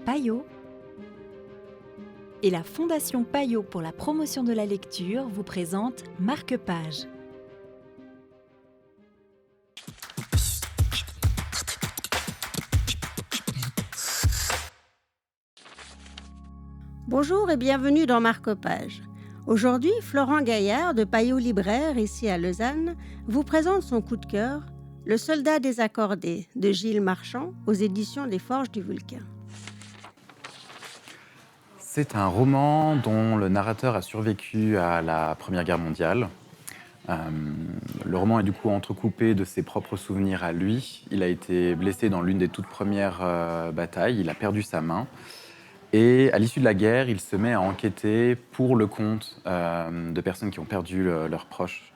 Payot et la Fondation Payot pour la promotion de la lecture vous présente Marque-Page. Bonjour et bienvenue dans Marque-Page. Aujourd'hui, Florent Gaillard de Payot Libraire, ici à Lausanne, vous présente son coup de cœur, Le Soldat désaccordé de Gilles Marchand aux éditions des Forges du Vulcain. C'est un roman dont le narrateur a survécu à la Première Guerre mondiale. Le roman est du coup entrecoupé de ses propres souvenirs à lui. Il a été blessé dans l'une des toutes premières batailles, il a perdu sa main. Et à l'issue de la guerre, il se met à enquêter pour le compte de personnes qui ont perdu leurs proches,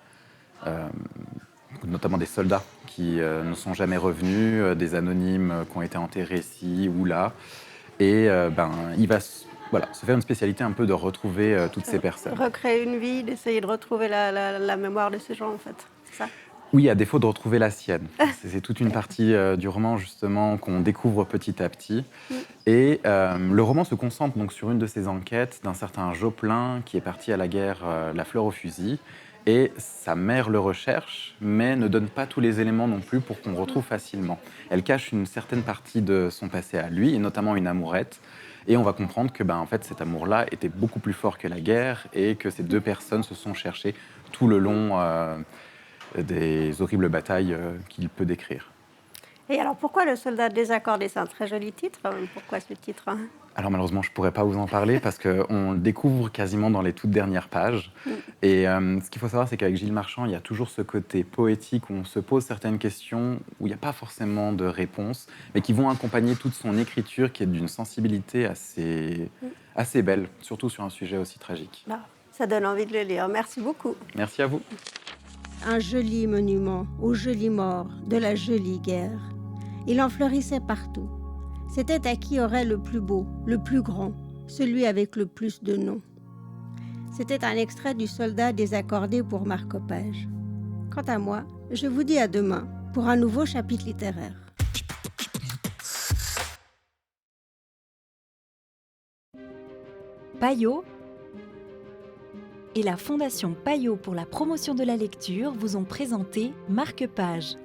notamment des soldats qui ne sont jamais revenus, des anonymes qui ont été enterrés ici ou là. Et il va se faire une spécialité un peu de retrouver toutes ces personnes. Recréer une vie, d'essayer de retrouver la mémoire de ces gens, en fait, c'est ça ? Oui, à défaut de retrouver la sienne. C'est toute une partie du roman, justement, qu'on découvre petit à petit. Et le roman se concentre donc sur une de ces enquêtes d'un certain Joplin qui est parti à la guerre la fleur au fusil. Et sa mère le recherche, mais ne donne pas tous les éléments non plus pour qu'on retrouve facilement. Elle cache une certaine partie de son passé à lui, et notamment une amourette. Et on va comprendre que en fait, cet amour-là était beaucoup plus fort que la guerre et que ces deux personnes se sont cherchées tout le long des horribles batailles qu'il peut décrire. Et alors, pourquoi Le Soldat désaccordé ? C'est un très joli titre. Pourquoi ce titre ? Alors malheureusement, je ne pourrais pas vous en parler parce qu'on le découvre quasiment dans les toutes dernières pages. Et ce qu'il faut savoir, c'est qu'avec Gilles Marchand, il y a toujours ce côté poétique où on se pose certaines questions, où il n'y a pas forcément de réponse, mais qui vont accompagner toute son écriture qui est d'une sensibilité assez belle, surtout sur un sujet aussi tragique. Ça donne envie de le lire. Merci beaucoup. Merci à vous. Un joli monument aux jolis morts de la jolie guerre. Il en fleurissait partout. C'était à qui aurait le plus beau, le plus grand, celui avec le plus de noms. C'était un extrait du Soldat désaccordé pour Marque-Page. Quant à moi, je vous dis à demain pour un nouveau chapitre littéraire. Payot et la Fondation Payot pour la promotion de la lecture vous ont présenté Marque-Page.